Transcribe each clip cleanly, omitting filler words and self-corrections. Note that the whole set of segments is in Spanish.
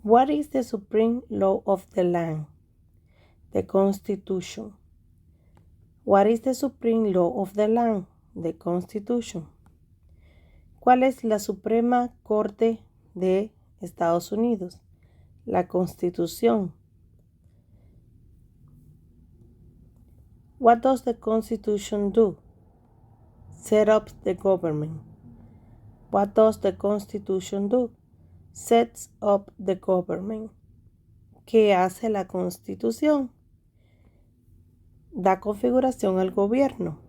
What is the supreme law of the land? The Constitution. What is the supreme law of the land? The Constitution. ¿Cuál es la Suprema Corte de Estados Unidos? La Constitución. What does the Constitution do? Set up the government. What does the Constitution do? Sets up the government. ¿Qué hace la Constitución? Da configuración al gobierno.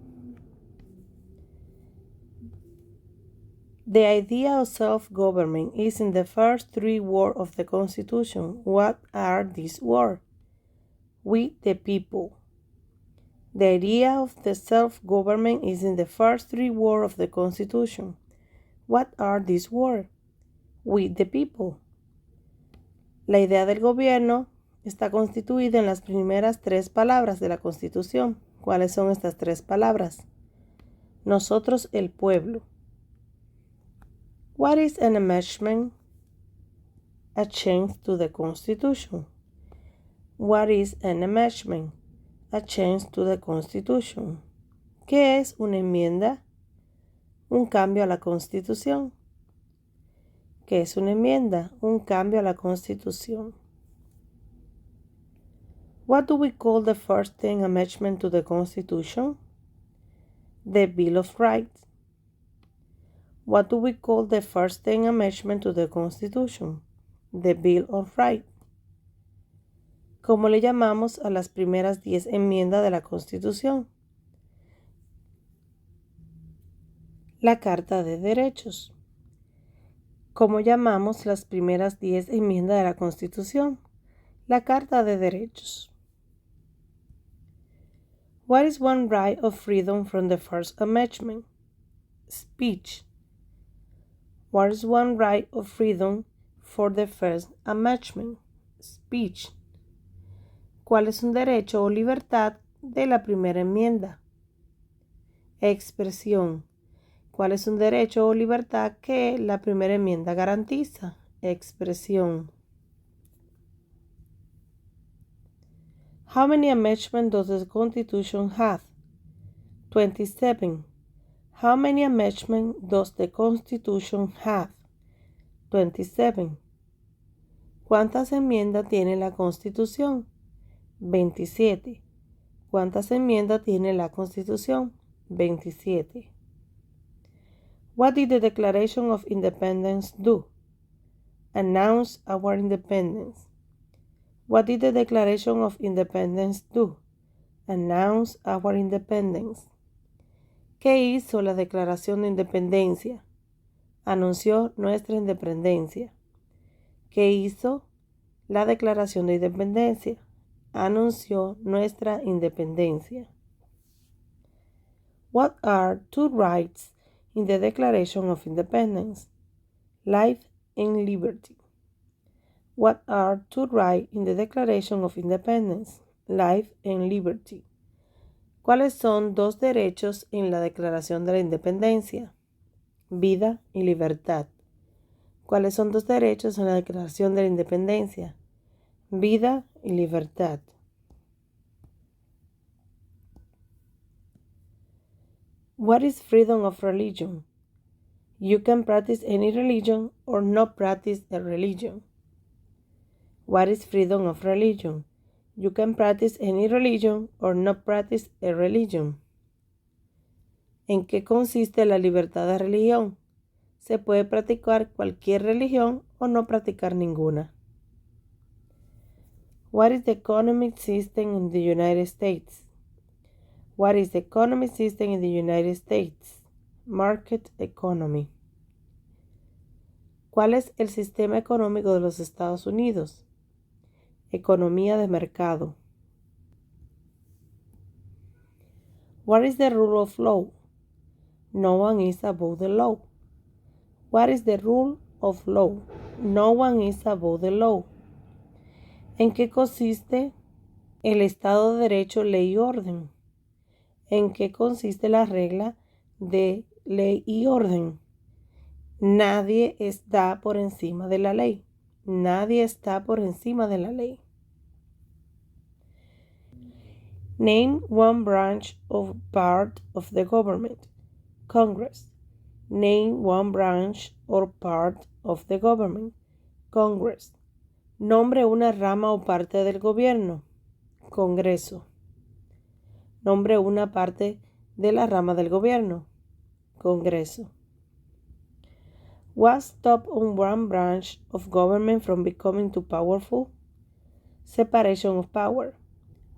The idea of self-government is in the first three words of the Constitution. What are these words? We, the people. The idea of the self-government is in the first three words of the Constitution. What are these words? We, the people. La idea del gobierno está constituida en las primeras tres palabras de la Constitución. ¿Cuáles son estas tres palabras? Nosotros, el pueblo. What is an amendment? A change to the Constitution. What is an amendment? A change to the Constitution. ¿Qué es una enmienda? Un cambio a la Constitución. ¿Qué es una enmienda? Un cambio a la Constitución. What do we call the first 10 amendment to the Constitution? The Bill of Rights. What do we call the first 10 amendment to the Constitution? The Bill of Rights. ¿Cómo le llamamos a las primeras 10 enmiendas de la Constitución? La Carta de Derechos. ¿Cómo llamamos las primeras 10 enmiendas de la Constitución? La Carta de Derechos. What is one right of freedom from the First Amendment? Speech. What is one right of freedom for the First Amendment? Speech. ¿Cuál es un derecho o libertad de la primera enmienda? Expresión. ¿Cuál es un derecho o libertad que la primera enmienda garantiza? Expresión. How many amendments does the Constitution have? 27. How many amendments does the Constitution have? 27. ¿Cuántas enmiendas tiene la Constitución? 27. ¿Cuántas enmiendas tiene la Constitución? 27. What did the Declaration of Independence do? Announce our independence. What did the Declaration of Independence do? Announce our independence. ¿Qué hizo la Declaración de Independencia? Anunció nuestra independencia. ¿Qué hizo la Declaración de Independencia? Anunció nuestra independencia. What are two rights in the Declaration of Independence? Life and liberty. What are two rights in the Declaration of Independence? Life and liberty. ¿Cuáles son dos derechos en la Declaración de la Independencia? Vida y libertad. ¿Cuáles son dos derechos en la Declaración de la Independencia? Vida y libertad. What is freedom of religion? You can practice any religion or not practice a religion. What is freedom of religion? You can practice any religion or not practice a religion. ¿En qué consiste la libertad de religión? Se puede practicar cualquier religión o no practicar ninguna. What is the economic system in the United States? What is the economic system in the United States? Market economy. ¿Cuál es el sistema económico de los Estados Unidos? Economía de mercado. What is the rule of law? No one is above the law. What is the rule of law? No one is above the law. ¿En qué consiste el Estado de Derecho, ley y orden? ¿En qué consiste la regla de ley y orden? Nadie está por encima de la ley. Nadie está por encima de la ley. Name one branch or part of the government. Congress. Name one branch or part of the government. Congress. Nombre una rama o parte del gobierno. Congreso. Nombre una parte de la rama del gobierno. Congreso. What stopped one branch of government from becoming too powerful? Separation of power.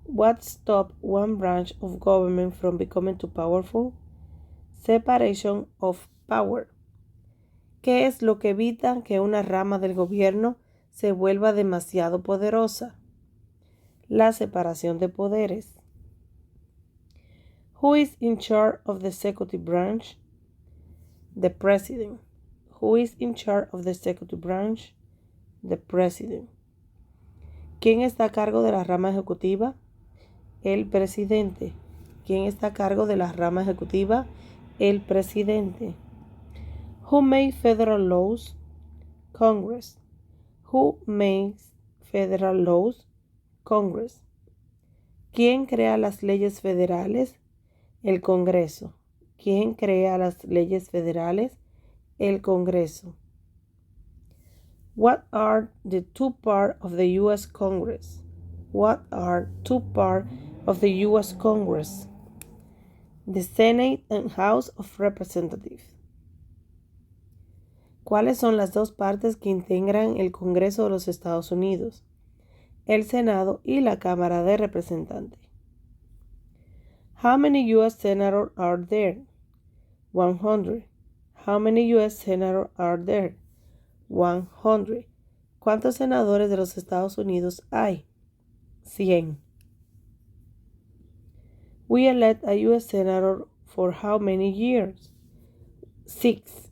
What stopped one branch of government from becoming too powerful? Separation of power. ¿Qué es lo que evita que una rama del gobierno se vuelva demasiado poderosa? La separación de poderes. Who is in charge of the executive branch? The president. Who is in charge of the executive branch? The president. ¿Quién está a cargo de la rama ejecutiva? El presidente. ¿Quién está a cargo de la rama ejecutiva? El presidente. Who makes federal laws? Congress. Who makes federal laws? Congress. ¿Quién crea las leyes federales? El Congreso. ¿Quién crea las leyes federales? El Congreso. What are the two parts of the U.S. Congress? What are two parts of the U.S. Congress? The Senate and House of Representatives. ¿Cuáles son las dos partes que integran el Congreso de los Estados Unidos? El Senado y la Cámara de Representantes. How many U.S. senators are there? 100. How many U.S. senators are there? 100. ¿Cuántos senadores de los Estados Unidos hay? 100. We elect a U.S. senator for how many years? 6.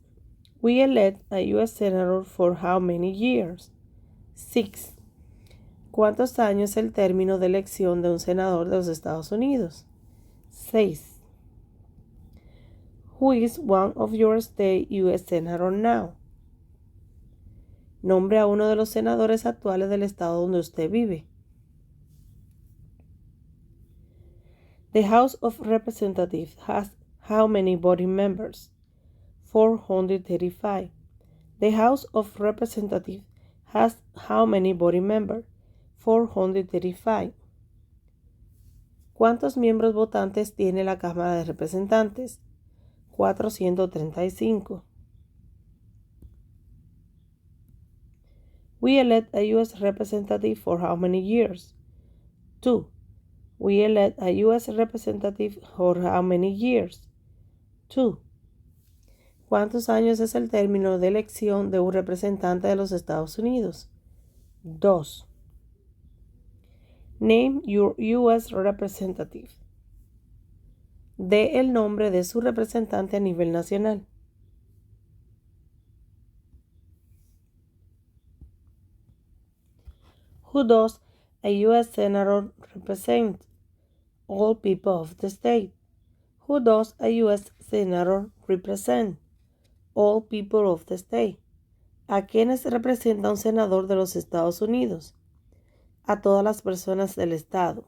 We elect a U.S. senator for how many years? 6. ¿Cuántos años es el término de elección de un senador de los Estados Unidos? 6. Who is one of your state U.S. senator now? Nombre a uno de los senadores actuales del estado donde usted vive. The House of Representatives has how many voting members? 435. The House of Representatives has how many voting members? 435. ¿Cuántos miembros votantes tiene la Cámara de Representantes? 435. We elect a U.S. representative for how many years? 2. We elect a U.S. representative for how many years? 2. ¿Cuántos años es el término de elección de un representante de los Estados Unidos? 2. Name your U.S. representative. Dé el nombre de su representante a nivel nacional. Who does a U.S. senator represent? All people of the state. Who does a U.S. senator represent? All people of the state. ¿A quiénes representa un senador de los Estados Unidos? A todas las personas del estado.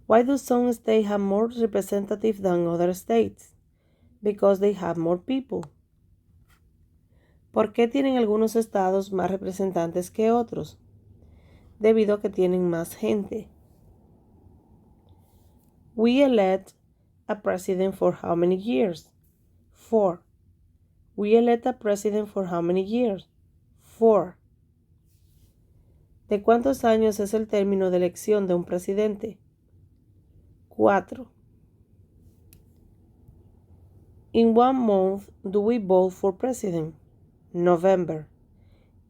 Why do some states have more representatives than other states? Because they have more people. ¿Por qué tienen algunos estados más representantes que otros? Debido a que tienen más gente. We elect a president for how many years? 4. We elect a president for how many years? 4. ¿De cuántos años es el término de elección de un presidente? 4. In what month do we vote for president? November.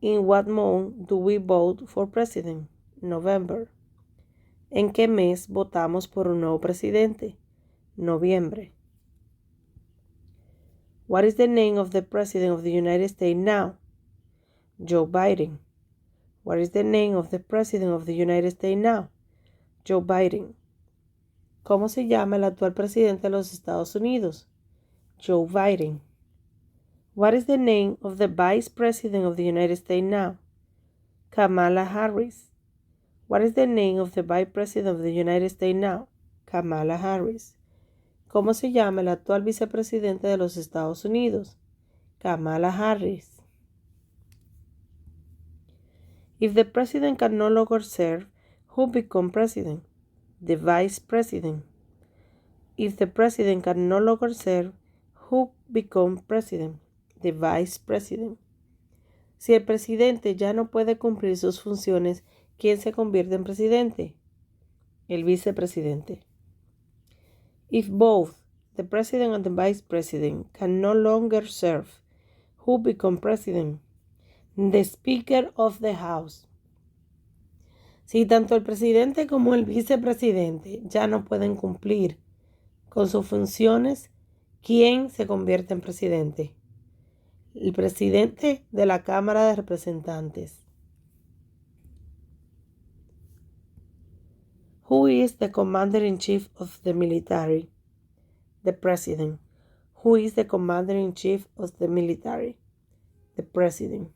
In what month do we vote for president? November. ¿En qué mes votamos por un nuevo presidente? Noviembre. What is the name of the President of the United States now? Joe Biden. What is the name of the President of the United States now? Joe Biden. ¿Cómo se llama el actual presidente de los Estados Unidos? Joe Biden. What is the name of the Vice President of the United States now? Kamala Harris. What is the name of the Vice President of the United States now? Kamala Harris. ¿Cómo se llama el actual vicepresidente de los Estados Unidos? Kamala Harris. If the president can no longer serve, who becomes president? The vice president. If the president can no longer serve, who becomes president? The vice president. Si el presidente ya no puede cumplir sus funciones, ¿quién se convierte en presidente? El vicepresidente. If both the president and the vice president can no longer serve, who becomes president? The Speaker of the House. Si tanto el presidente como el vicepresidente ya no pueden cumplir con sus funciones, ¿quién se convierte en presidente? El presidente de la Cámara de Representantes. Who is the commander-in-chief of the military? The president. Who is the commander-in-chief of the military? The president.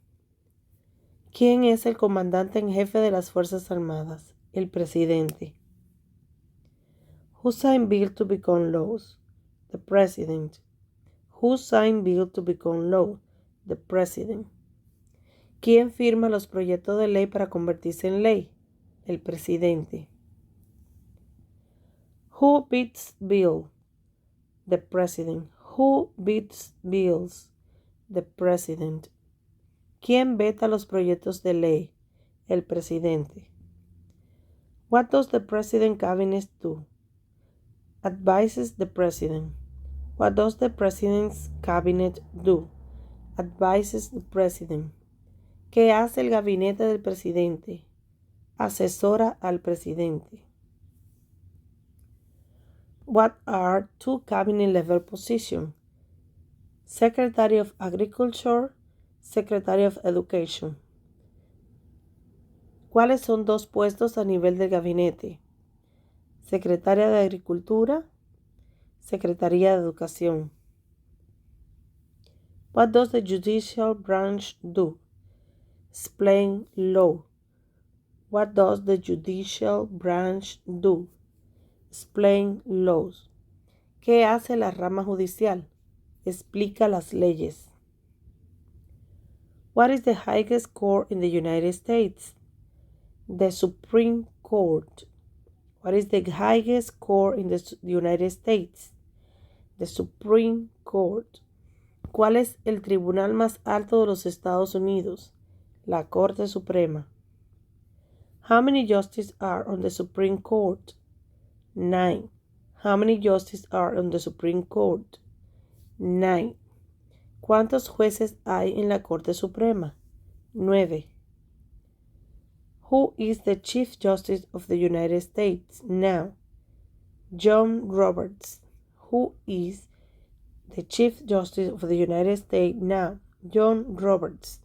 ¿Quién es el comandante en jefe de las Fuerzas Armadas? El presidente. Who signed bill to become laws? The president. Who signed bill to become law? The president. ¿Quién firma los proyectos de ley para convertirse en ley? El presidente. Who beats bill? The president. Who beats bills? The president. ¿Quién veta los proyectos de ley? El presidente. What does the president cabinet do? Advises the president. What does the president's cabinet do? Advises the president. ¿Qué hace el gabinete del presidente? Asesora al presidente. What are two cabinet level positions? Secretary of Agriculture, Secretary of Education. ¿Cuáles son dos puestos a nivel del gabinete? Secretaria de Agricultura, Secretaría de Educación. What does the judicial branch do? Explain law. What does the judicial branch do? Explain laws. ¿Qué hace la rama judicial? Explica las leyes. What is the highest court in the United States? The Supreme Court. What is the highest court in the United States? The Supreme Court. ¿Cuál es el tribunal más alto de los Estados Unidos? La Corte Suprema. How many justices are on the Supreme Court? 9. How many justices are on the Supreme Court? 9. ¿Cuántos jueces hay en la Corte Suprema? 9. Who is the Chief Justice of the United States now? John Roberts. Who is the Chief Justice of the United States now? John Roberts.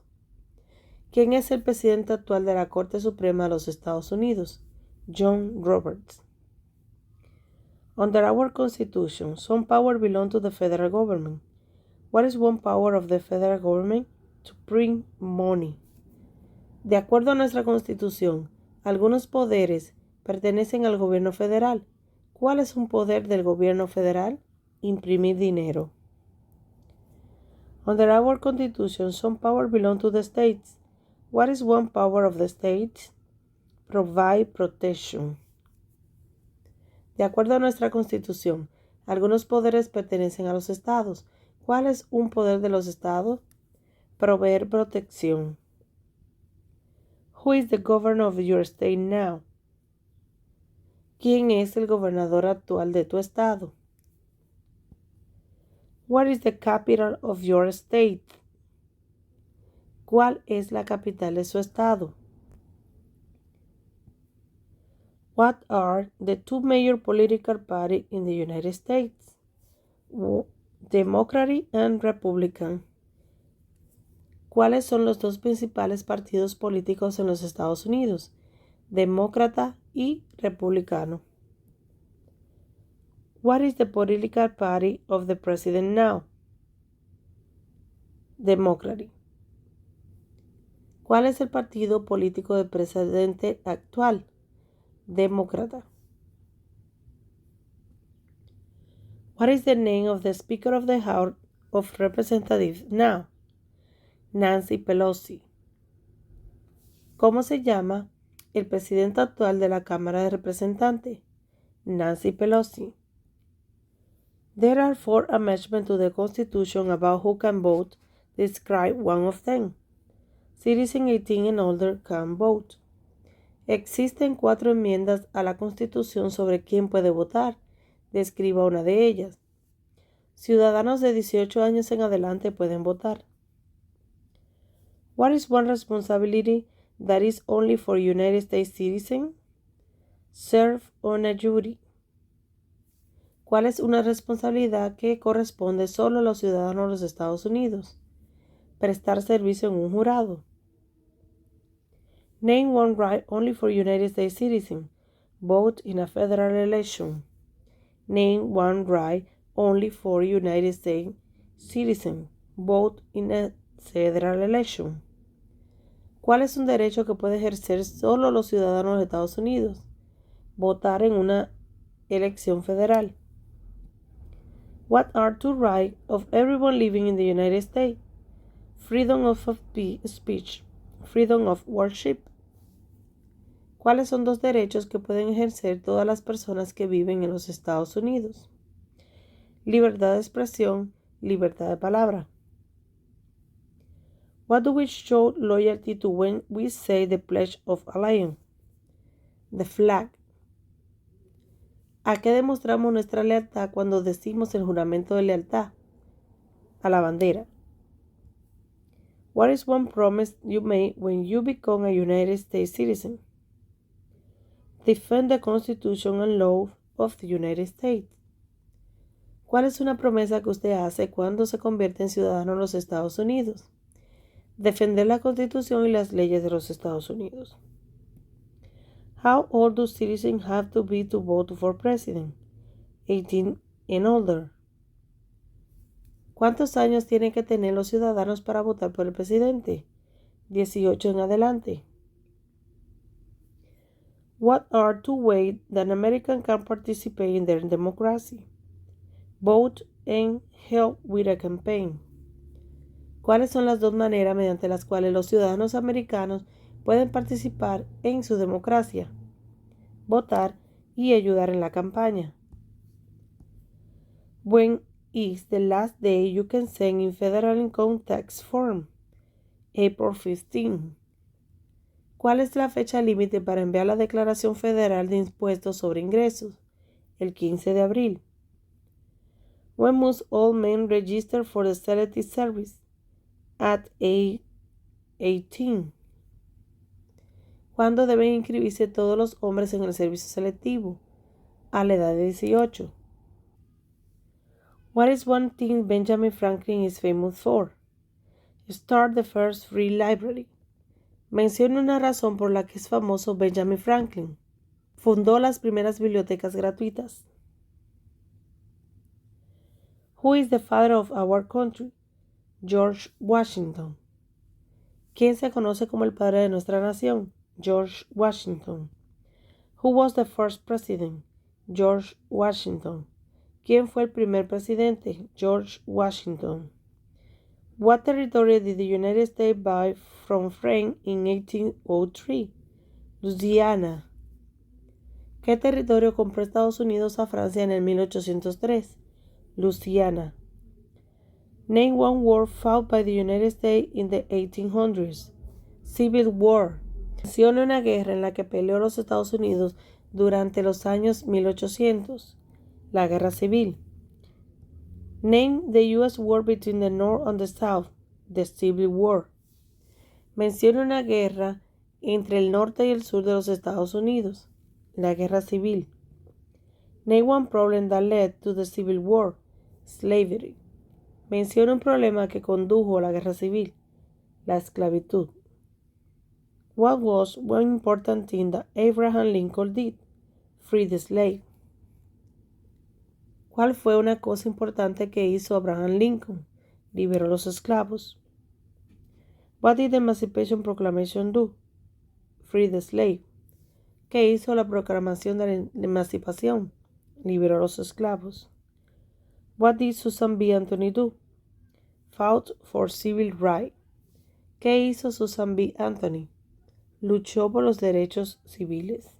¿Quién es el presidente actual de la Corte Suprema de los Estados Unidos? John Roberts. Under our Constitution, some power belong to the federal government. What is one power of the federal government? To print money. De acuerdo a nuestra Constitución, algunos poderes pertenecen al gobierno federal. ¿Cuál es un poder del gobierno federal? Imprimir dinero. Under our Constitution, some power belong to the states. What is one power of the states? Provide protection. De acuerdo a nuestra Constitución, algunos poderes pertenecen a los estados. ¿Cuál es un poder de los estados? Proveer protección. Who is the governor of your state now? ¿Quién es el gobernador actual de tu estado? What is the capital of your state? ¿Cuál es la capital de su estado? What are the two major political parties in the United States? Democratic and Republican. ¿Cuáles son los dos principales partidos políticos en los Estados Unidos? Demócrata y republicano. What is the political party of the president now? Democracy. ¿Cuál es el partido político del presidente actual? Demócrata. What is the name of the Speaker of the House of Representatives now? Nancy Pelosi. ¿Cómo se llama el presidente actual de la Cámara de Representantes? Nancy Pelosi. There are 4 amendments to the Constitution about who can vote. Describe one of them. Citizens 18 and older can vote. Existen 4 enmiendas a la Constitución sobre quién puede votar. Describa una de ellas. Ciudadanos de 18 años en adelante pueden votar. What is one responsibility that is only for United States citizens? Serve on a jury. ¿Cuál es una responsabilidad que corresponde solo a los ciudadanos de los Estados Unidos? Prestar servicio en un jurado. Name one right only for United States citizens. Vote in a federal election. Name one right only for United States citizens. Vote in a federal election. ¿Cuál es un derecho que puede ejercer solo los ciudadanos de los Estados Unidos? Votar en una elección federal. What are 2 rights of everyone living in the United States? Freedom of speech, freedom of worship. ¿Cuáles son 2 derechos que pueden ejercer todas las personas que viven en los Estados Unidos? Libertad de expresión, libertad de palabra. What do we show loyalty to when we say the Pledge of Allegiance? The flag. ¿A qué demostramos nuestra lealtad cuando decimos el juramento de lealtad? A la bandera. What is one promise you made when you become a United States citizen? Defend the Constitution and laws of the United States. ¿Cuál es una promesa que usted hace cuando se convierte en ciudadano de los Estados Unidos? Defender la Constitución y las leyes de los Estados Unidos. How old do citizens have to be to vote for president? 18 and older. ¿Cuántos años tienen que tener los ciudadanos para votar por el presidente? 18 en adelante. What are 2 ways that an American can participate in their democracy? Vote and help with a campaign. ¿Cuáles son las 2 maneras mediante las cuales los ciudadanos americanos pueden participar en su democracia? Votar y ayudar en la campaña. When is the last day you can send in federal income tax form? April 15. ¿Cuál es la fecha límite para enviar la declaración federal de impuestos sobre ingresos? El 15 de abril. When must all men register for the selective service? At age 18. ¿Cuándo deben inscribirse todos los hombres en el servicio selectivo? A la edad de 18. What is one thing Benjamin Franklin is famous for? Start the first free library. Menciona una razón por la que es famoso Benjamin Franklin. Fundó las primeras bibliotecas gratuitas. Who is the father of our country? George Washington. ¿Quién se conoce como el padre de nuestra nación? George Washington. Who was the first president? George Washington. ¿Quién fue el primer presidente? George Washington. What territory did the United States buy from France in 1803? Louisiana. ¿Qué territorio compró Estados Unidos a Francia en el 1803? Louisiana. Name one war fought by the United States in the 1800s. Civil War. Menciona una guerra en la que peleó los Estados Unidos durante los años 1800. La Guerra Civil. Name the U.S. war between the North and the South. The Civil War. Menciona una guerra entre el norte y el sur de los Estados Unidos. La Guerra Civil. Name one problem that led to the Civil War. Slavery. Menciona un problema que condujo a la Guerra Civil. La esclavitud. What was one important thing that Abraham Lincoln did? Free the slave. ¿Cuál fue una cosa importante que hizo Abraham Lincoln? Liberó a los esclavos. What did the Emancipation Proclamation do? Free the slave. ¿Qué hizo la proclamación de la emancipación? Liberó a los esclavos. What did Susan B. Anthony do? Fought for civil rights. ¿Qué hizo Susan B. Anthony? Luchó por los derechos civiles.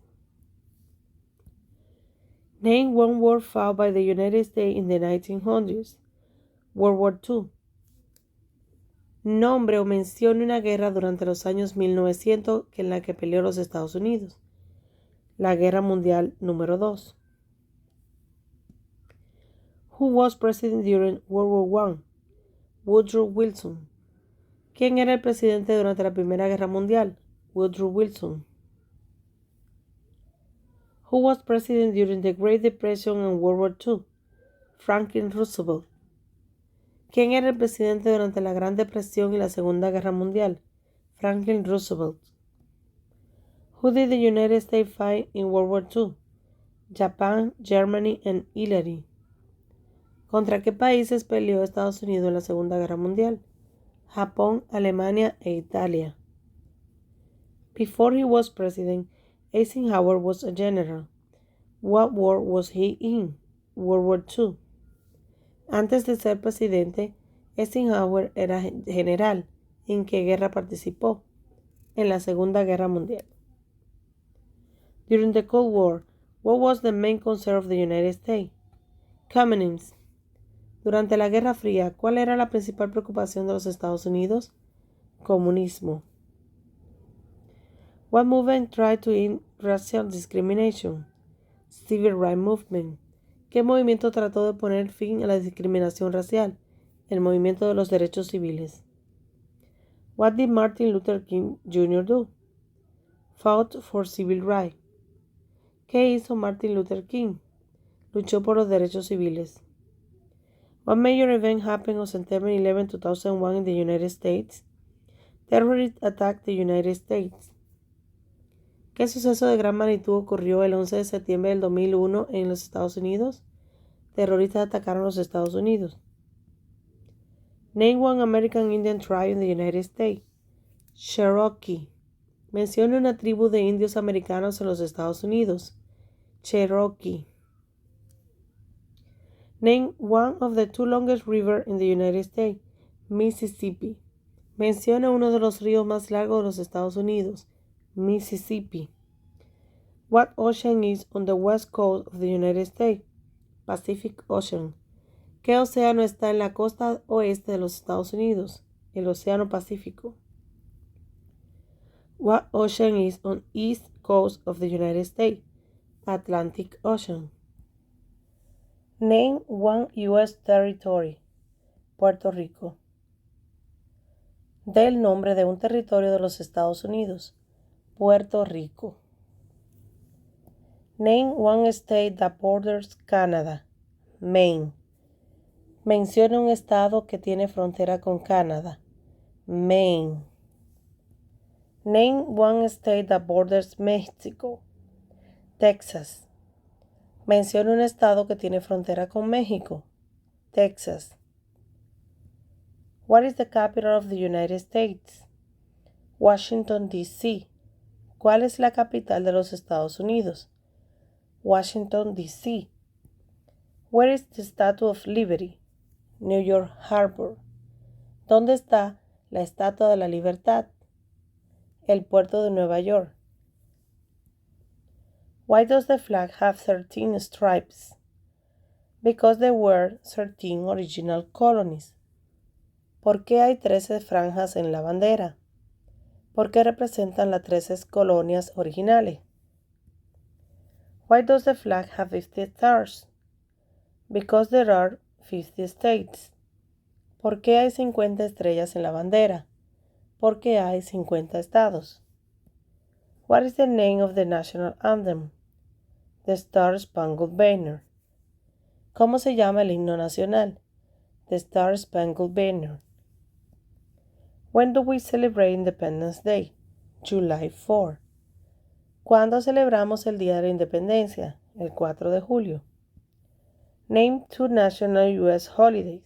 Name one war fought by the United States in the 1900s. World War II. Nombre o mencione una guerra durante los años 1900 en la que peleó los Estados Unidos. La Guerra Mundial número 2. Who was president during World War I? Woodrow Wilson. ¿Quién era el presidente durante la Primera Guerra Mundial? Woodrow Wilson. Who was president during the Great Depression and World War II? Franklin Roosevelt. ¿Quién era el presidente durante la Gran Depresión y la Segunda Guerra Mundial? Franklin Roosevelt. Who did the United States fight in World War II? Japan, Germany, and Italy. ¿Contra qué países peleó Estados Unidos en la Segunda Guerra Mundial? Japón, Alemania e Italia. Before he was president, Eisenhower was a general. What war was he in? World War II. Antes de ser presidente, Eisenhower era general. ¿En qué guerra participó? En la Segunda Guerra Mundial. During the Cold War, what was the main concern of the United States? Communism. Durante la Guerra Fría, ¿cuál era la principal preocupación de los Estados Unidos? Comunismo. What movement tried to end racial discrimination? Civil Rights Movement. ¿Qué movimiento trató de poner fin a la discriminación racial? El movimiento de los derechos civiles. What did Martin Luther King Jr. do? Fought for civil rights. ¿Qué hizo Martin Luther King? Luchó por los derechos civiles. What major event happened on September 11, 2001 in the United States? Terrorists attacked the United States. ¿Qué suceso de gran magnitud ocurrió el 11 de septiembre del 2001 en los Estados Unidos? Terroristas atacaron los Estados Unidos. Name one American Indian tribe in the United States. Cherokee. Mencione una tribu de indios americanos en los Estados Unidos. Cherokee. Name one of the two longest rivers in the United States. Mississippi. Menciona uno de los ríos más largos de los Estados Unidos. Mississippi. What ocean is on the west coast of the United States? Pacific Ocean. ¿Qué océano está en la costa oeste de los Estados Unidos? El Océano Pacífico. What ocean is on east coast of the United States? Atlantic Ocean. Name one U.S. territory. Puerto Rico. Dé el nombre de un territorio de los Estados Unidos. Puerto Rico. Name one state that borders Canada. Maine. Menciona un estado que tiene frontera con Canadá. Maine. Name one state that borders Mexico. Texas. Menciona un estado que tiene frontera con México. Texas. What is the capital of the United States? Washington, D.C. ¿Cuál es la capital de los Estados Unidos? Washington, D.C. Where is the Statue of Liberty? New York Harbor. ¿Dónde está la Estatua de la Libertad? El puerto de Nueva York. Why does the flag have 13 stripes? Because there were 13 original colonies. ¿Por qué hay 13 franjas en la bandera? Porque representan las 13 colonias originales. Why does the flag have 50 stars? Because there are 50 states. ¿Por qué hay 50 estrellas en la bandera? Porque hay 50 estados. What is the name of the national anthem? The Star Spangled Banner. ¿Cómo se llama el himno nacional? The Star Spangled Banner. When do we celebrate Independence Day? July 4. ¿Cuándo celebramos el Día de la Independencia? El 4 de julio. Name two national U.S. holidays.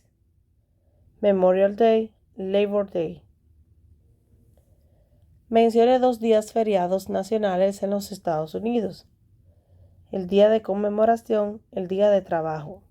Memorial Day, Labor Day. Mencione 2 días feriados nacionales en los Estados Unidos. El día de conmemoración, el día de trabajo.